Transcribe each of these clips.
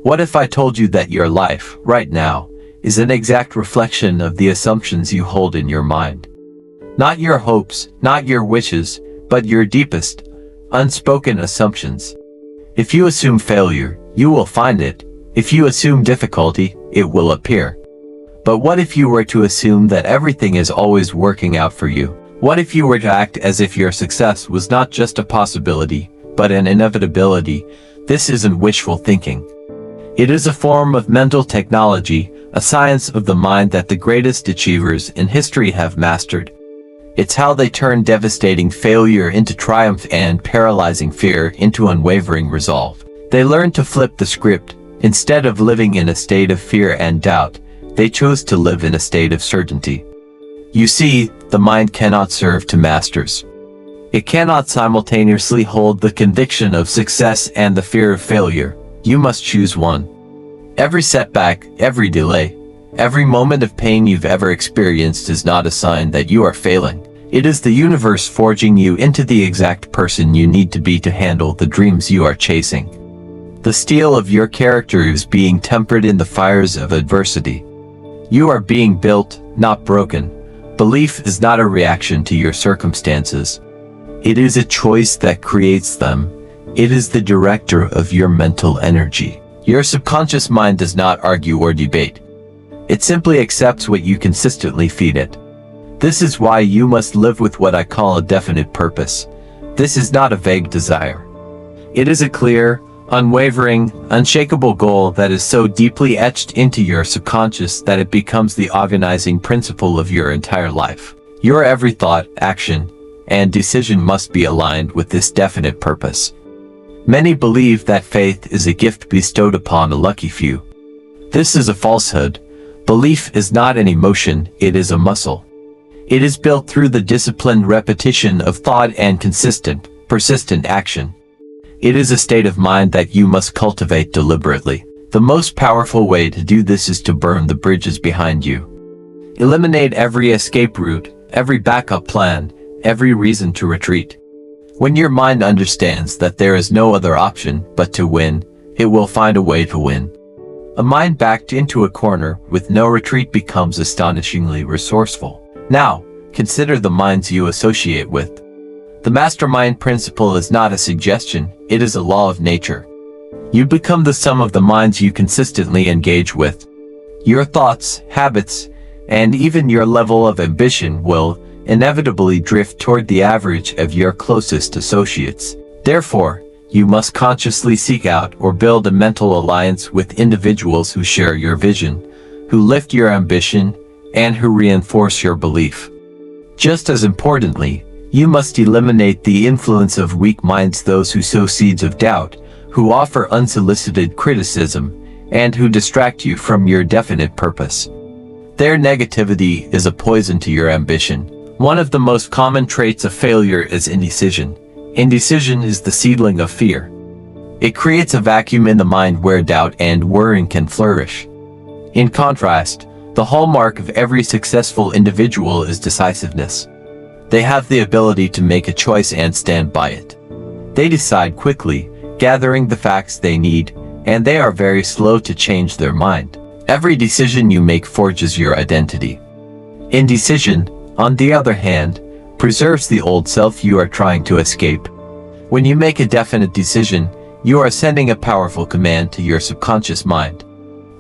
What if I told you that your life, right now, is an exact reflection of the assumptions you hold in your mind? Not your hopes, not your wishes, but your deepest, unspoken assumptions. If you assume failure, you will find it. If you assume difficulty, it will appear. But what if you were to assume that everything is always working out for you? What if you were to act as if your success was not just a possibility, but an inevitability? This isn't wishful thinking. It is a form of mental technology, a science of the mind that the greatest achievers in history have mastered. It's how they turn devastating failure into triumph and paralyzing fear into unwavering resolve. They learned to flip the script. Instead of living in a state of fear and doubt, they chose to live in a state of certainty. You see, the mind cannot serve two masters. It cannot simultaneously hold the conviction of success and the fear of failure. You must choose one. Every setback, every delay, every moment of pain you've ever experienced is not a sign that you are failing. It is the universe forging you into the exact person you need to be to handle the dreams you are chasing. The steel of your character is being tempered in the fires of adversity. You are being built, not broken. Belief is not a reaction to your circumstances. It is a choice that creates them. It is the director of your mental energy. Your subconscious mind does not argue or debate. It simply accepts what you consistently feed it. This is why you must live with what I call a definite purpose. This is not a vague desire. It is a clear, unwavering, unshakable goal that is so deeply etched into your subconscious that it becomes the organizing principle of your entire life. Your every thought, action, and decision must be aligned with this definite purpose. Many believe that faith is a gift bestowed upon a lucky few. This is a falsehood. Belief is not an emotion, it is a muscle. It is built through the disciplined repetition of thought and consistent, persistent action. It is a state of mind that you must cultivate deliberately. The most powerful way to do this is to burn the bridges behind you. Eliminate every escape route, every backup plan, every reason to retreat. When your mind understands that there is no other option but to win, it will find a way to win. A mind backed into a corner with no retreat becomes astonishingly resourceful. Now, consider the minds you associate with. The mastermind principle is not a suggestion, it is a law of nature. You become the sum of the minds you consistently engage with. Your thoughts, habits, and even your level of ambition will inevitably drift toward the average of your closest associates. Therefore, you must consciously seek out or build a mental alliance with individuals who share your vision, who lift your ambition, and who reinforce your belief. Just as importantly, you must eliminate the influence of weak minds, those who sow seeds of doubt, who offer unsolicited criticism, and who distract you from your definite purpose. Their negativity is a poison to your ambition. One of the most common traits of failure is indecision. Indecision is the seedling of fear. It creates a vacuum in the mind where doubt and worrying can flourish. In contrast, the hallmark of every successful individual is decisiveness. They have the ability to make a choice and stand by it. They decide quickly, gathering the facts they need, and they are very slow to change their mind. Every decision you make forges your identity. Indecision, on the other hand, preserves the old self you are trying to escape. When you make a definite decision, you are sending a powerful command to your subconscious mind.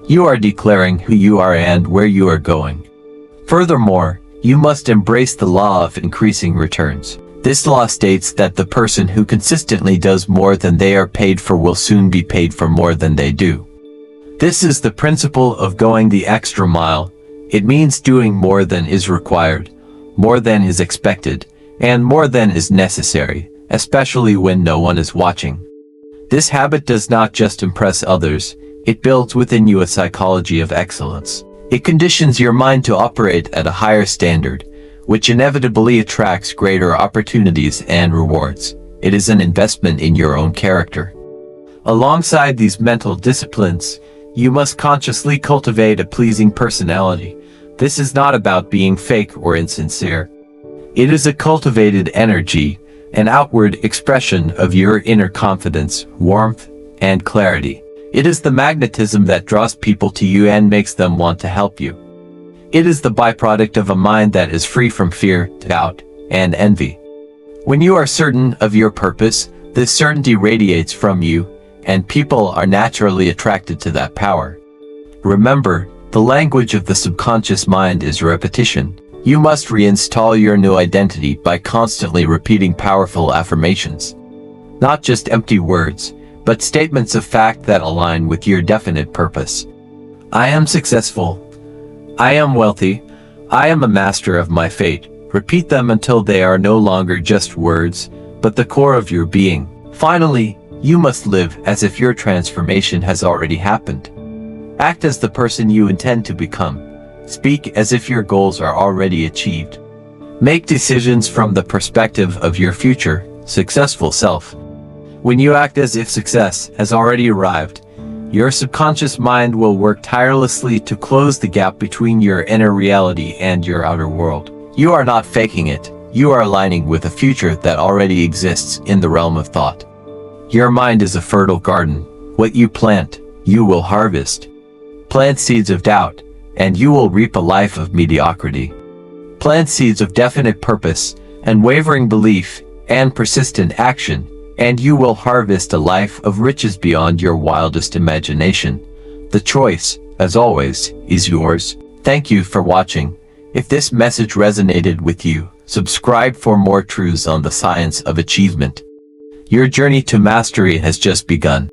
You are declaring who you are and where you are going. Furthermore, you must embrace the law of increasing returns. This law states that the person who consistently does more than they are paid for will soon be paid for more than they do. This is the principle of going the extra mile. It means doing more than is required, more than is expected, and more than is necessary, especially when no one is watching. This habit does not just impress others, it builds within you a psychology of excellence. It conditions your mind to operate at a higher standard, which inevitably attracts greater opportunities and rewards. It is an investment in your own character. Alongside these mental disciplines, you must consciously cultivate a pleasing personality. This is not about being fake or insincere. It is a cultivated energy, an outward expression of your inner confidence, warmth, and clarity. It is the magnetism that draws people to you and makes them want to help you. It is the byproduct of a mind that is free from fear, doubt, and envy. When you are certain of your purpose, this certainty radiates from you, and people are naturally attracted to that power. Remember, the language of the subconscious mind is repetition. You must reinstall your new identity by constantly repeating powerful affirmations. Not just empty words, but statements of fact that align with your definite purpose. I am successful. I am wealthy. I am a master of my fate. Repeat them until they are no longer just words, but the core of your being. Finally, you must live as if your transformation has already happened. Act as the person you intend to become. Speak as if your goals are already achieved. Make decisions from the perspective of your future, successful self. When you act as if success has already arrived, your subconscious mind will work tirelessly to close the gap between your inner reality and your outer world. You are not faking it. You are aligning with a future that already exists in the realm of thought. Your mind is a fertile garden. What you plant, you will harvest. Plant seeds of doubt, and you will reap a life of mediocrity. Plant seeds of definite purpose, unwavering belief, and persistent action, and you will harvest a life of riches beyond your wildest imagination. The choice, as always, is yours. Thank you for watching. If this message resonated with you, subscribe for more truths on the science of achievement. Your journey to mastery has just begun.